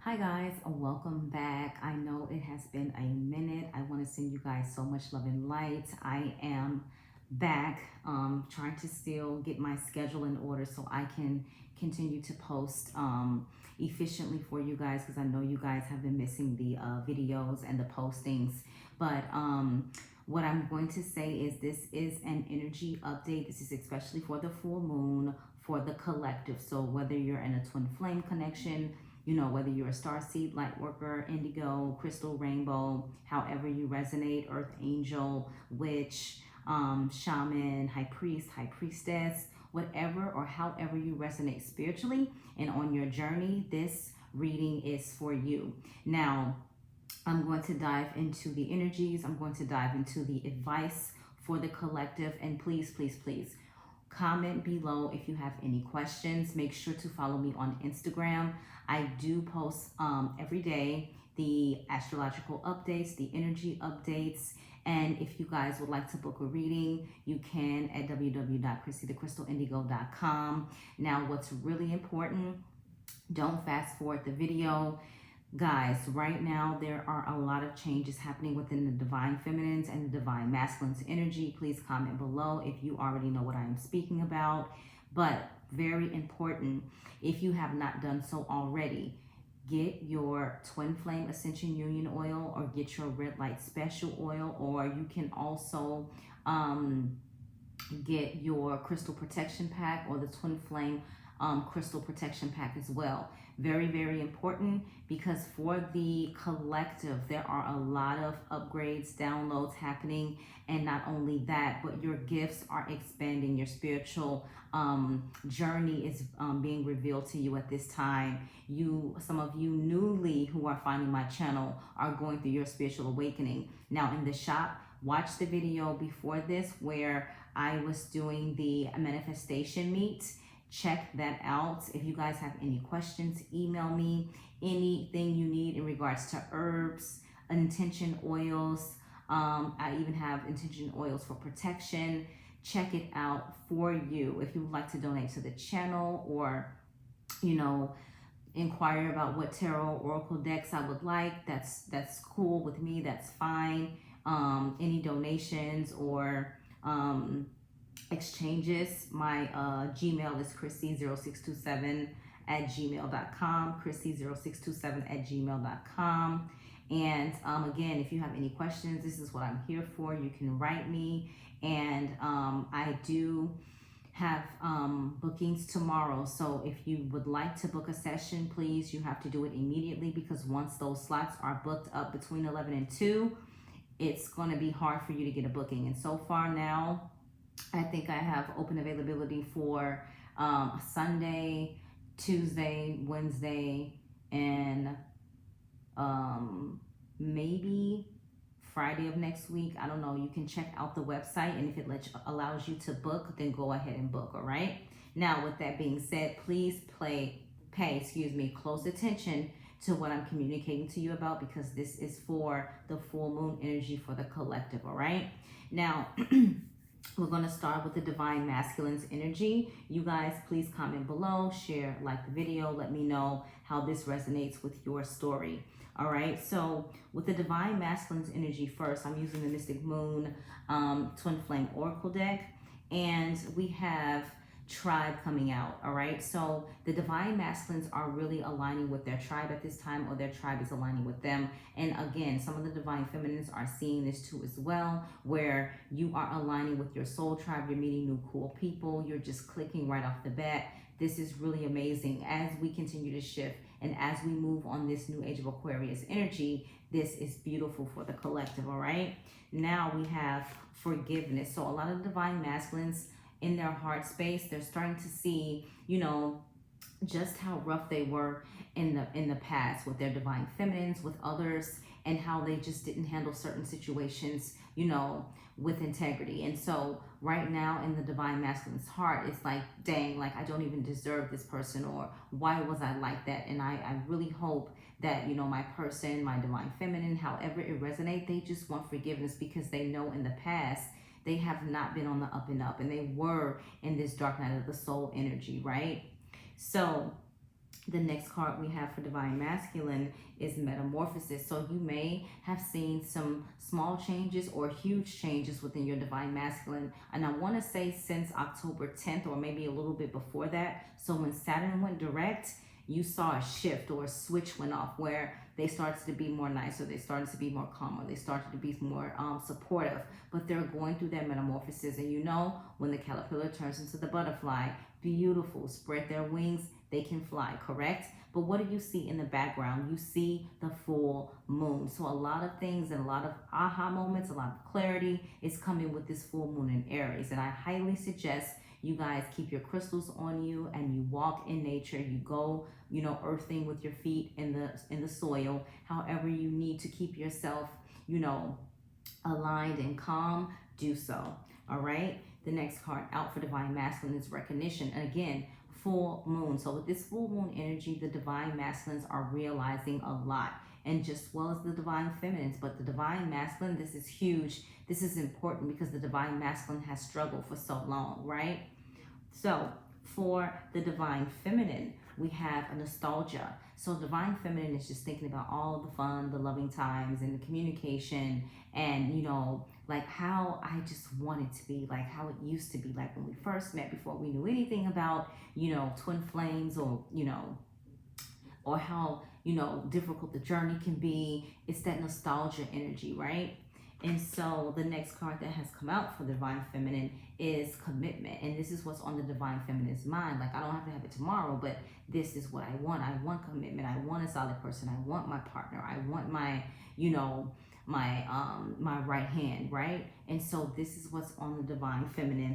Hi guys, welcome back. I know it has been a minute. I want to send you guys so much love and light. I am back trying to still get my schedule in order so I can continue to post efficiently for you guys, because I know you guys have been missing the videos and the postings. But what I'm going to say is this is an energy update. This is especially for the full moon, for the collective. So whether you're in a twin flame connection, whether you're a star seed, light worker, indigo, crystal, rainbow, however you resonate, earth angel, witch, shaman, high priest, high priestess, whatever or however you resonate spiritually and on your journey, this reading is for you. Now, I'm going to dive into the energies. I'm going to dive into the advice for the collective. And please, please, please, comment below if you have any questions. Make sure to follow me on Instagram. I do post every day the astrological updates, the energy updates. And if you guys would like to book a reading, you can at www.chrissythecrystalindigo.com. Now, what's really important, don't fast forward the video. Guys, right now there are a lot of changes happening within the divine feminines and the divine masculines energy. Please comment below if you already know what I am speaking about. But very important, if you have not done so already, get your twin flame ascension union oil or get your red light special oil, or you can also get your crystal protection pack or the twin flame crystal protection pack as well. Very, very important, because for the collective, there are a lot of upgrades, downloads happening. And not only that, but your gifts are expanding. Your spiritual journey is being revealed to you at this time. Some of you newly who are finding my channel are going through your spiritual awakening. Now in the shop, watch the video before this where I was doing the manifestation meet. Check that out. If you guys have any questions, email me. Anything you need in regards to herbs, intention oils. I even have intention oils for protection. Check it out for you. If you would like to donate to the channel, or inquire about what tarot oracle decks I would like, that's cool with me. That's fine. Any donations or exchanges, my Gmail is chrissy0627@gmail.com, chrissy0627@gmail.com. And again, if you have any questions, this is what I'm here for. You can write me. And I do have bookings tomorrow. So if you would like to book a session, please, you have to do it immediately, because once those slots are booked up between 11 and 2, it's going to be hard for you to get a booking. And so far now, I think I have open availability for Sunday, Tuesday, Wednesday, and maybe Friday of next week. I don't know. You can check out the website, and if it allows you to book, then go ahead and book. All right. Now, with that being said, please pay close attention to what I'm communicating to you about, because this is for the full moon energy for the collective. All right. Now, we're going to start with the divine masculine's energy. You guys, please comment below, share, like the video. Let me know how this resonates with your story. All right. So with the divine masculine's energy first, I'm using the Mystic Moon Twin Flame Oracle deck, and we have tribe coming out. All right. So the divine masculines are really aligning with their tribe at this time, or their tribe is aligning with them. And again, some of the divine feminines are seeing this too as well, where you are aligning with your soul tribe. You're meeting new cool people. You're just clicking right off the bat. This is really amazing. As we continue to shift and as we move on this new age of Aquarius energy, this is beautiful for the collective. All right. Now we have forgiveness. So a lot of divine masculines, in their heart space, they're starting to see, just how rough they were in the past with their divine feminines, with others, and how they just didn't handle certain situations, with integrity. And so right now in the divine masculine's heart, it's like, dang, like I don't even deserve this person, or why was I like that? And I really hope that, my person, my divine feminine, however it resonates, they just want forgiveness, because they know in the past they have not been on the up and up, and they were in this dark night of the soul energy, right? So The next card we have for Divine Masculine is Metamorphosis. So you may have seen some small changes or huge changes within your Divine Masculine. And I want to say since October 10th or maybe a little bit before that. So when Saturn went direct, you saw a shift or a switch went off where they started to be more nice, or they started to be more calm, or they started to be more supportive. But they're going through that metamorphosis. And you know, when the caterpillar turns into the butterfly, beautiful, spread their wings, they can fly, correct? But what do you see in the background? You see the full moon. So a lot of things and a lot of aha moments, a lot of clarity is coming with this full moon in Aries. And I highly suggest you guys keep your crystals on you and you walk in nature. You go, you know, earthing with your feet in the soil. However you need to keep yourself, you know, aligned and calm, do so. All right. The next card out for Divine Masculine is Recognition. And again, full moon. So with this full moon energy, the Divine Masculines are realizing a lot, and just well as the Divine Feminines. But the Divine Masculine, this is huge. This is important because the Divine Masculine has struggled for so long, right? So for the Divine Feminine, we have a nostalgia. So Divine Feminine is just thinking about all the fun, the loving times, and the communication, and you know, like how I just wanted to be, like how it used to be, like when we first met, before we knew anything about, you know, twin flames, or you know, or how, you know, difficult the journey can be. It's that nostalgia energy, right? And so the next card that has come out for the Divine Feminine is Commitment. And this is what's on the Divine Feminine's mind. Like, I don't have to have it tomorrow, but this is what I want. I want commitment. I want a solid person. I want my partner. I want my, you know, my right hand, right? And so this is what's on the Divine Feminine,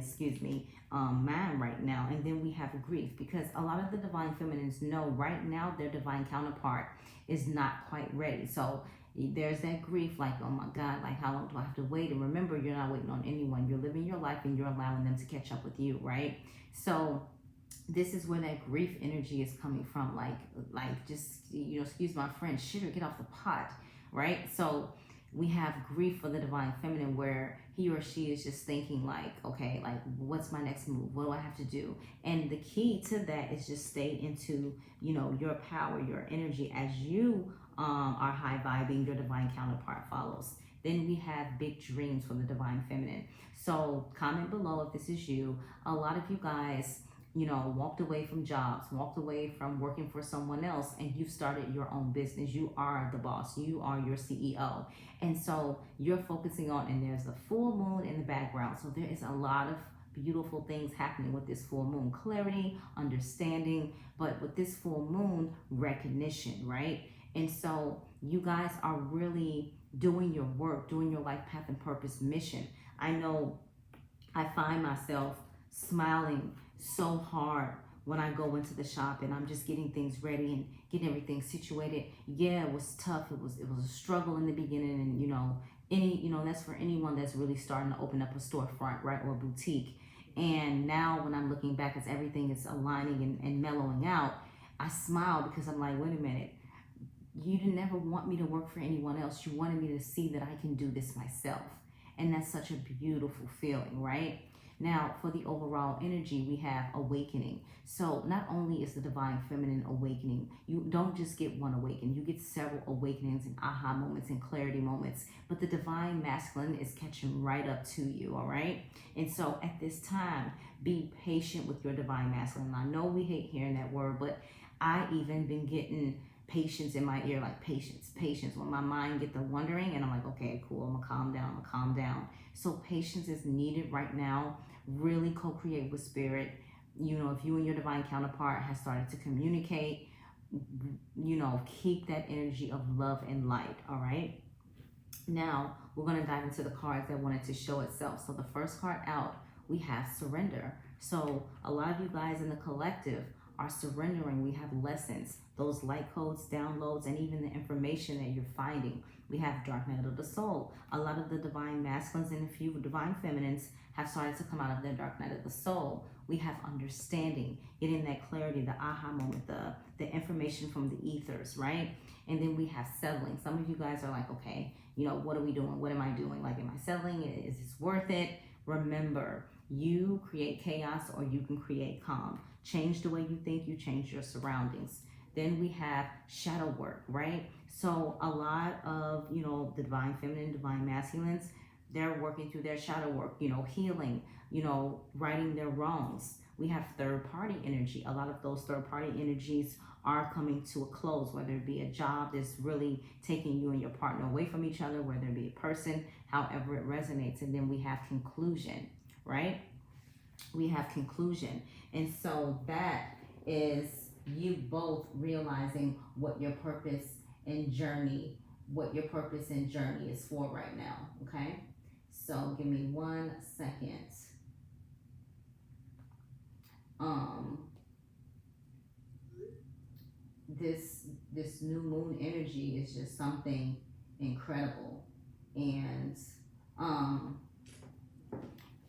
mind right now. And then we have grief, because a lot of the Divine Feminines know right now their divine counterpart is not quite ready. So there's that grief, like, oh my God, like how long do I have to wait? And remember, you're not waiting on anyone. You're living your life and you're allowing them to catch up with you, right? So this is where that grief energy is coming from. Like just, you know, excuse my French, shit, or get off the pot, right? So we have grief for the Divine Feminine, where he or she is just thinking like, okay, like what's my next move? What do I have to do? And the key to that is just stay into, you know, your power, your energy. As you are high vibing, your divine counterpart follows. Then we have big dreams for the Divine Feminine. So comment below if this is you. A lot of you guys, you know, walked away from jobs, walked away from working for someone else, and you've started your own business. You are the boss. You are your CEO. And so you're focusing on, and there's the full moon in the background. So there is a lot of beautiful things happening with this full moon. Clarity, understanding, but with this full moon, recognition, right? And so you guys are really doing your work, doing your life path and purpose mission. I know I find myself smiling so hard when I go into the shop and I'm just getting things ready and getting everything situated. Yeah, it was tough. It was a struggle in the beginning, and that's for anyone that's really starting to open up a storefront, right, or a boutique. And now when I'm looking back as everything is aligning and mellowing out, I smile because I'm like, wait a minute. You didn't ever want me to work for anyone else. You wanted me to see that I can do this myself. And that's such a beautiful feeling, right? Now, for the overall energy, we have awakening. So not only is the Divine Feminine awakening, you don't just get one awakening, you get several awakenings and aha moments and clarity moments. But the Divine Masculine is catching right up to you, all right? And so at this time, be patient with your Divine Masculine. I know we hate hearing that word, but I even been getting patience in my ear, like patience. When my mind get the wondering, and I'm like, okay, cool, I'm gonna calm down. So patience is needed right now. Really co-create with spirit. You know, if you and your divine counterpart has started to communicate, you know, keep that energy of love and light, all right? Now, we're going to dive into the cards that wanted to show itself. So the first card out, we have surrender. So a lot of you guys in the collective are surrendering. We have lessons, those light codes, downloads, and even the information that you're finding. We have dark night of the soul. A lot of the divine masculines and a few divine feminines have started to come out of their dark night of the soul. We have understanding, getting that clarity, the aha moment, the information from the ethers, right? And then we have settling. Some of you guys are like, okay, you know, what are we doing? What am I doing? Like, am I settling? Is this worth it? Remember, you create chaos or you can create calm. Change the way you think, you change your surroundings. Then we have shadow work, right? So a lot of, the divine feminine, divine masculines, they're working through their shadow work, healing, righting their wrongs. We have third party energy. A lot of those third party energies are coming to a close, whether it be a job that's really taking you and your partner away from each other, whether it be a person, however it resonates. And then we have conclusion, right? We have conclusion. And so that is you both realizing what your purpose and journey is for right now. Okay, so give me 1 second. This new moon energy is just something incredible, and I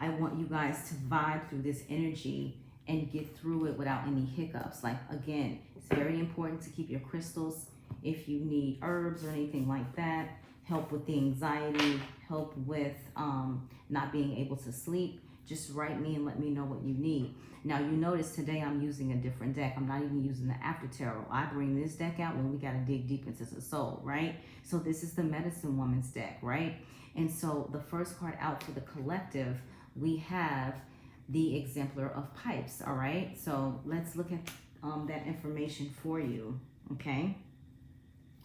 want you guys to vibe through this energy and get through it without any hiccups. Like, again, it's very important to keep your crystals. If you need herbs or anything like that, help with the anxiety, help with not being able to sleep, just write me and let me know what you need. Now, you notice today I'm using a different deck. I'm not even using the After Tarot. I bring this deck out when we got to dig deep into the soul, right? So this is the Medicine Woman's deck, right? And so the first card out for the collective, we have the Exemplar of Pipes, all right? So let's look at that information for you, okay?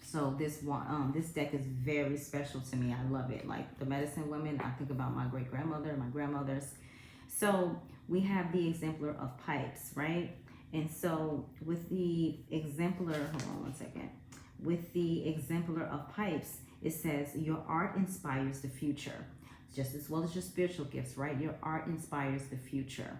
So this one, this deck is very special to me. I love it. Like the Medicine Women, I think about my great-grandmother, my grandmothers. So we have the Exemplar of Pipes, right? And so with the Exemplar, hold on 1 second. With the Exemplar of Pipes, it says your art inspires the future, just as well as your spiritual gifts, right? Your art inspires the future.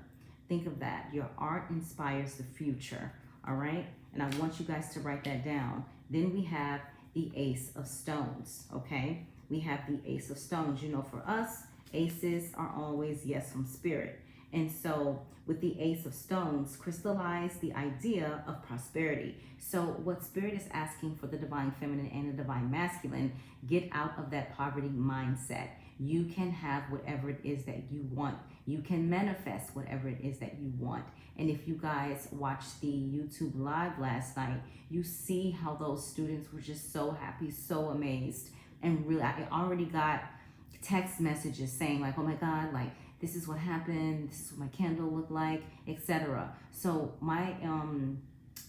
Think of that. Your art inspires the future, all right? And I want you guys to write that down. Then we have the Ace of Stones, okay? We have the Ace of Stones. You know, for us, aces are always yes from spirit. And so with the Ace of Stones, crystallize the idea of prosperity. So what spirit is asking for the divine feminine and the divine masculine, get out of that poverty mindset. You can have whatever it is that you want. You can manifest whatever it is that you want. And if you guys watched the YouTube live last night, you see how those students were just so happy, so amazed. And really, I already got text messages saying like, oh my God, like this is what happened, this is what my candle looked like, etc. So my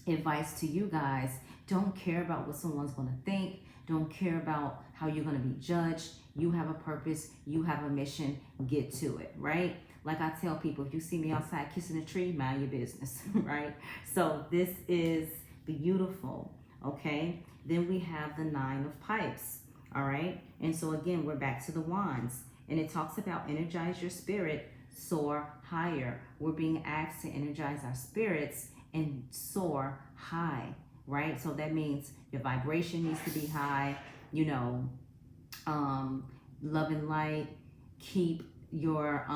advice to you guys, don't care about what someone's gonna think. Don't care about how you're gonna be judged. You have a purpose, you have a mission, get to it, right? Like I tell people, if you see me outside kissing a tree, mind your business, right? So this is beautiful, okay? Then we have the Nine of Pipes, all right? And so again, we're back to the wands, and it talks about energize your spirit, soar higher. We're being asked to energize our spirits and soar high, right? So that means your vibration needs to be high, you know, love and light, keep your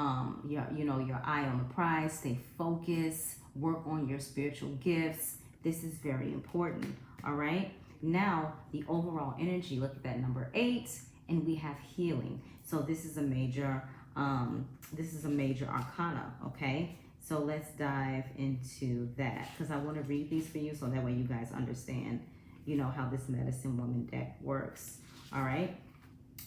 your eye on the prize, stay focused, work on your spiritual gifts. This is very important, all right? Now, the overall energy, look at that number 8, and we have healing. So this is a major arcana, okay? So let's dive into that because I want to read these for you so that way you guys understand, you know, how this Medicine Woman deck works, all right?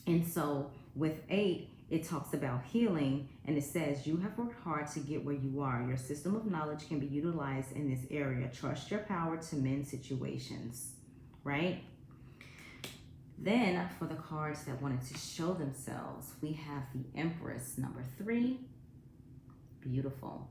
And so with 8, it talks about healing, and it says, you have worked hard to get where you are. Your system of knowledge can be utilized in this area. Trust your power to mend situations, right? Then for the cards that wanted to show themselves, we have the Empress, number 3, beautiful.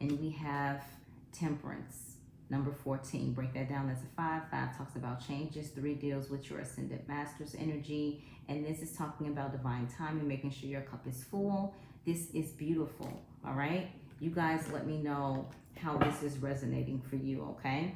And we have Temperance, number 14. Break that down, that's a 5. 5 talks about changes. 3 deals with your Ascendant Master's energy. And this is talking about divine timing, making sure your cup is full. This is beautiful, all right? You guys let me know how this is resonating for you, okay?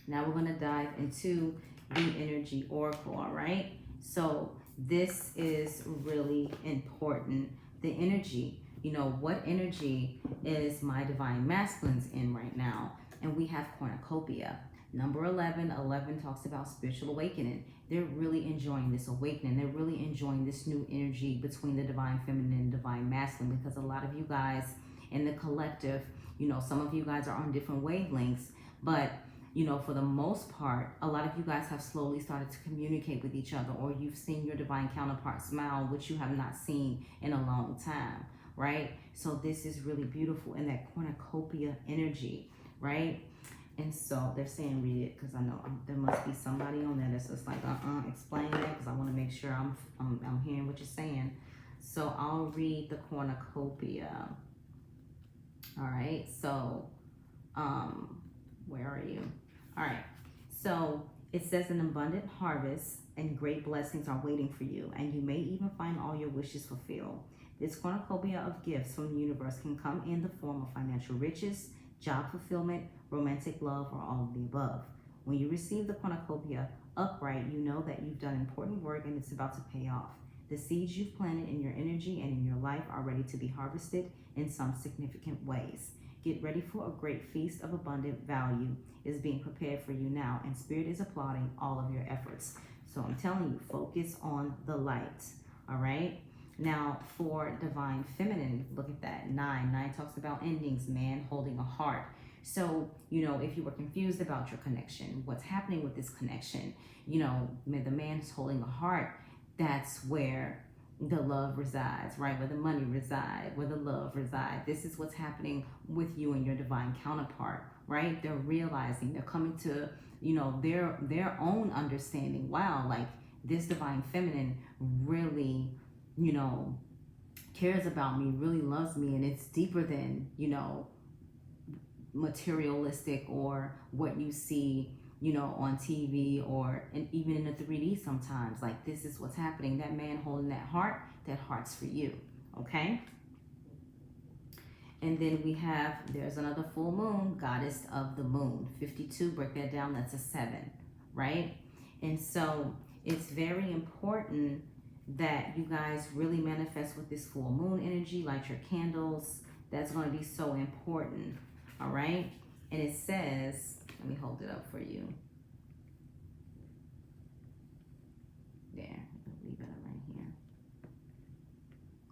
Now we're gonna dive into the Energy Oracle, all right? So this is really important. The energy, you know, what energy is my divine masculines in right now? And we have cornucopia. Number 11, 11 talks about spiritual awakening. They're really enjoying this awakening. They're really enjoying this new energy between the divine feminine and divine masculine, because a lot of you guys in the collective, you know, some of you guys are on different wavelengths, but you know, for the most part, a lot of you guys have slowly started to communicate with each other, or you've seen your divine counterpart smile, which you have not seen in a long time, right? So this is really beautiful in that cornucopia energy, right? And so they're saying read it, because I know there must be somebody on there that's just like, explain that, because I want to make sure I'm hearing what you're saying. So I'll read the cornucopia. All right, so where are you? All right, so it says an abundant harvest and great blessings are waiting for you, and you may even find all your wishes fulfilled. This cornucopia of gifts from the universe can come in the form of financial riches, job fulfillment, romantic love, or all of the above. When you receive the cornucopia upright, you know that you've done important work and it's about to pay off. The seeds you've planted in your energy and in your life are ready to be harvested in some significant ways. Get ready for a great feast of abundant value is being prepared for you now, and Spirit is applauding all of your efforts. So I'm telling you, focus on the light, all right? Now, for Divine Feminine, look at that, 9. 9 talks about endings, man holding a heart. So, you know, if you were confused about your connection, what's happening with this connection, you know, the man is holding a heart, that's where the love resides, right? Where the money resides, where the love resides. This is what's happening with you and your divine counterpart, right? They're realizing, they're coming to, you know, their own understanding. Wow, like this divine feminine really, you know, cares about me, really loves me, and it's deeper than, you know, materialistic or what you see, you know, on TV or even in the 3D sometimes. Like, this is what's happening. That man holding that heart's for you, okay? And then we have, there's another full moon, goddess of the moon. 52, break that down, that's a 7, right? And so it's very important that you guys really manifest with this full moon energy, light your candles. That's going to be so important, all right? And it says, let me hold it up for you. There, leave it right here.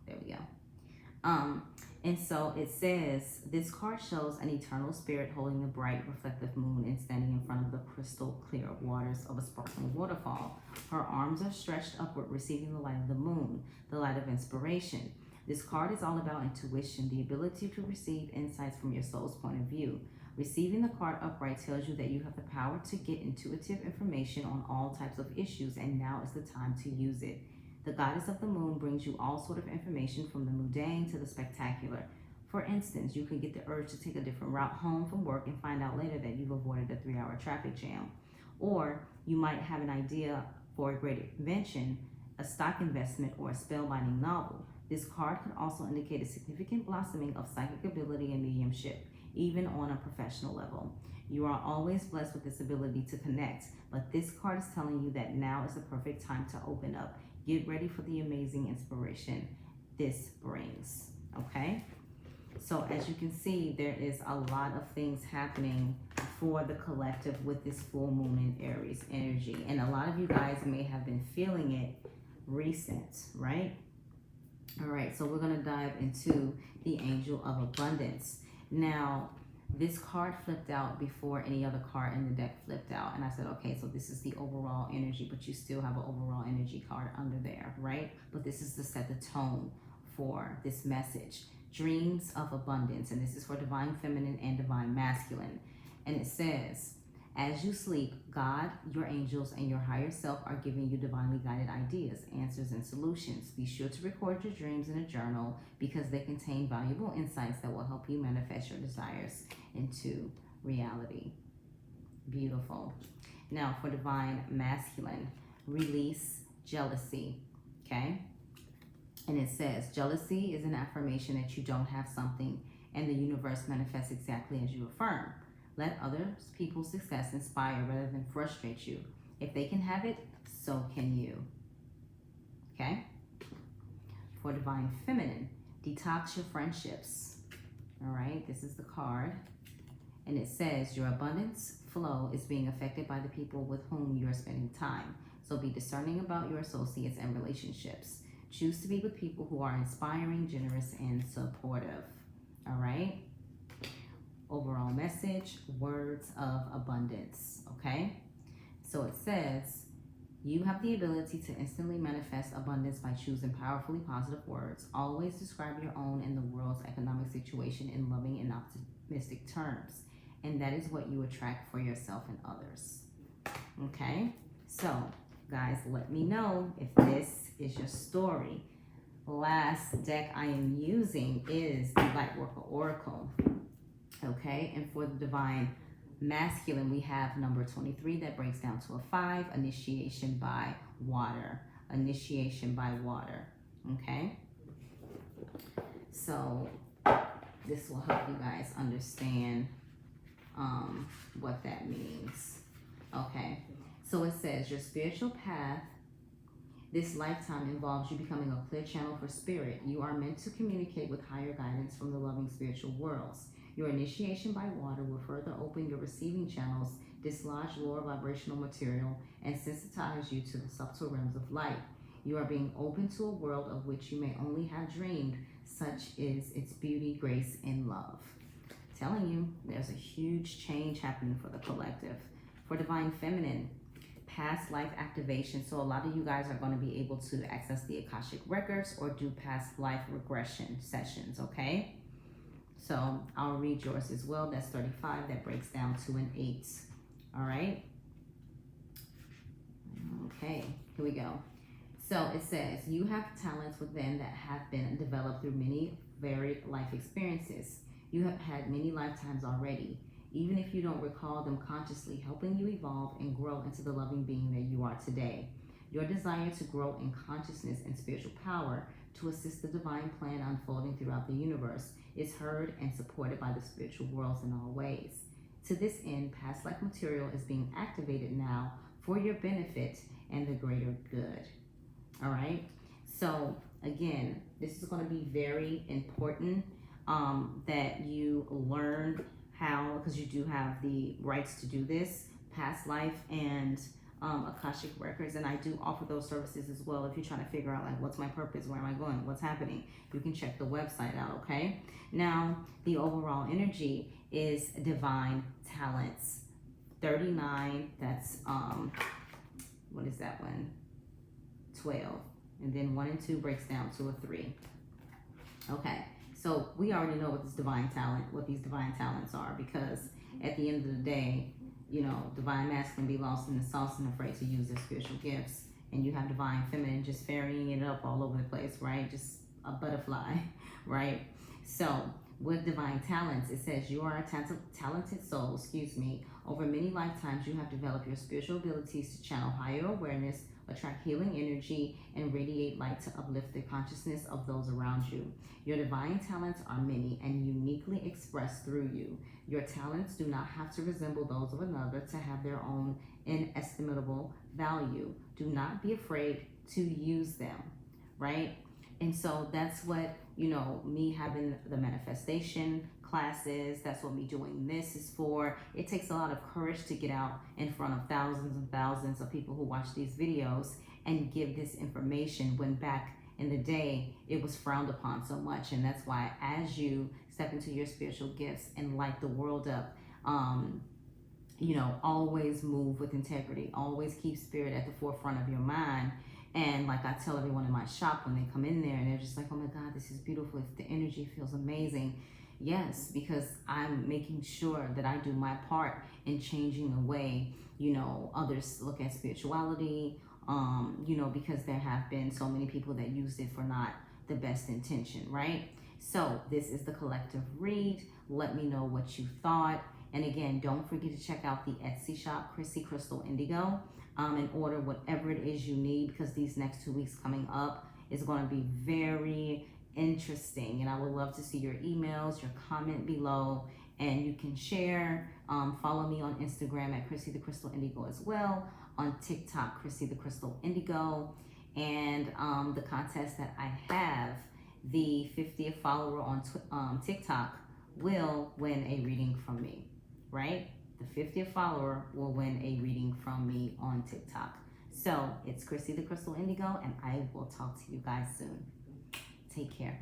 There we go. And so it says, this card shows an eternal spirit holding the bright reflective moon and standing in front of the crystal clear waters of a sparkling waterfall. Her arms are stretched upward, receiving the light of the moon, the light of inspiration. This card is all about intuition, the ability to receive insights from your soul's point of view. Receiving the card upright tells you that you have the power to get intuitive information on all types of issues, and now is the time to use it. The goddess of the moon brings you all sort of information, from the mundane to the spectacular. For instance, you can get the urge to take a different route home from work and find out later that you've avoided a 3-hour traffic jam. Or you might have an idea for a great invention, a stock investment, or a spellbinding novel. This card could also indicate a significant blossoming of psychic ability and mediumship, even on a professional level. You are always blessed with this ability to connect, but this card is telling you that now is the perfect time to open up. Get ready for the amazing inspiration this brings, okay? So as you can see, there is a lot of things happening for the collective with this full moon in Aries energy. And a lot of you guys may have been feeling it recent, right? All right, so we're going to dive into the Angel of Abundance. Now, this card flipped out before any other card in the deck flipped out. And I said, okay, so this is the overall energy, but you still have an overall energy card under there, right? But this is to set the tone for this message. Dreams of abundance. And this is for divine feminine and divine masculine. And it says, as you sleep, God, your angels, and your higher self are giving you divinely guided ideas, answers, and solutions. Be sure to record your dreams in a journal, because they contain valuable insights that will help you manifest your desires into reality. Beautiful. Now for divine masculine, release jealousy, okay? And it says, jealousy is an affirmation that you don't have something, and the universe manifests exactly as you affirm. Let other people's success inspire rather than frustrate you. If they can have it, so can you. Okay? For divine feminine, detox your friendships. All right, this is the card. And it says, your abundance flow is being affected by the people with whom you are spending time. So be discerning about your associates and relationships. Choose to be with people who are inspiring, generous, and supportive. All right? overall message, words of abundance. Okay, so it says, you have the ability to instantly manifest abundance by choosing powerfully positive words. Always describe your own and the world's economic situation in loving and optimistic terms. And that is what you attract for yourself and others. Okay, so guys, let me know if this is your story. Last deck I am using is the Lightworker Oracle. Okay, and for the Divine Masculine, we have number 23 that breaks down to a 5, initiation by water. Initiation by water. Okay, so this will help you guys understand what that means. Okay, so it says your spiritual path this lifetime involves you becoming a clear channel for spirit. You are meant to communicate with higher guidance from the loving spiritual worlds. Your initiation by water will further open your receiving channels, dislodge lower vibrational material, and sensitize you to the subtle realms of light. You are being open to a world of which you may only have dreamed, such is its beauty, grace, and love. Telling you, there's a huge change happening for the collective. For Divine Feminine, past life activation. So a lot of you guys are going to be able to access the Akashic records or do past life regression sessions, okay? So I'll read yours as well. That's 35. That breaks down to an 8. All right? Okay, here we go. So it says, you have talents within that have been developed through many varied life experiences. You have had many lifetimes already, even if you don't recall them consciously, helping you evolve and grow into the loving being that you are today. Your desire to grow in consciousness and spiritual power to assist the divine plan unfolding throughout the universe is heard and supported by the spiritual worlds in all ways. To this end, past life material is being activated now for your benefit and the greater good. All right? So, again, this is going to be very important that you learn how, because you do have the rights to do this, past life and Akashic records, and I do offer those services as well. If you're trying to figure out like what's my purpose, where am I going, what's happening, you can check the website out. Okay, now the overall energy is divine talents 39. That's what is that one? 12, and then 1 and 2 breaks down to a 3. Okay, so we already know what these divine talents are, because at the end of the day, you know, divine masculine be lost in the sauce and afraid to use their spiritual gifts, and you have divine feminine just ferrying it up all over the place, right? Just a butterfly, right? So with divine talents, it says you are a talented soul, over many lifetimes you have developed your spiritual abilities to channel higher awareness, attract healing energy, and radiate light to uplift the consciousness of those around you. Your divine talents are many and uniquely expressed through you. Your talents do not have to resemble those of another to have their own inestimable value. Do not be afraid to use them, right? And so that's what, you know, me having the manifestation classes, that's what me doing this is for. It takes a lot of courage to get out in front of thousands and thousands of people who watch these videos and give this information, when back in the day it was frowned upon so much. And that's why, as you step into your spiritual gifts and light the world up, you know, always move with integrity, always keep spirit at the forefront of your mind. And like I tell everyone in my shop when they come in there and they're just like, oh my God, this is beautiful, the energy feels amazing. Yes, because I'm making sure that I do my part in changing the way, you know, others look at spirituality, you know, because there have been so many people that used it for not the best intention, right? So this is the collective read. Let me know what you thought. And again, don't forget to check out the Etsy shop, Chrissy Crystal Indigo, and order whatever it is you need, because these next 2 weeks coming up is going to be very interesting, and I would love to see your emails, your comment below, and you can share. Follow me on Instagram at Chrissy the Crystal Indigo as well, on TikTok Chrissy the Crystal Indigo, and the contest that I have, the 50th follower on TikTok will win a reading from me, right? The 50th follower will win a reading from me on TikTok. So it's Chrissy the Crystal Indigo, and I will talk to you guys soon. Take care.